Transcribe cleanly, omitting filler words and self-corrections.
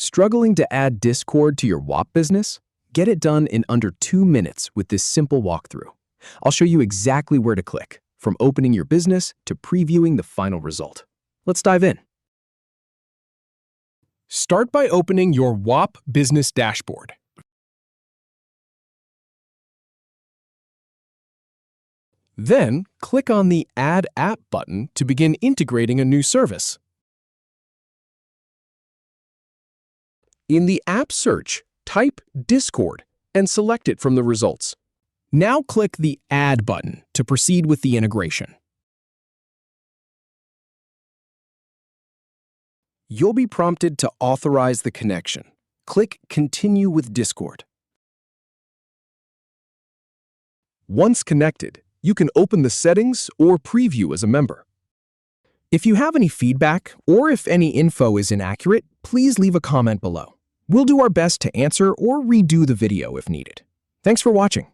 Struggling to add Discord to your Whop business? Get it done in under 2 minutes with this simple walkthrough. I'll show you exactly where to click, from opening your business to previewing the final result. Let's dive in. Start by opening your Whop business dashboard. Then, click on the Add App button to begin integrating a new service. In the app search, type Discord and select it from the results. Now click the Add button to proceed with the integration. You'll be prompted to authorize the connection. Click Continue with Discord. Once connected, you can open the settings or preview as a member. If you have any feedback or if any info is inaccurate, please leave a comment below. We'll do our best to answer or redo the video if needed. Thanks for watching.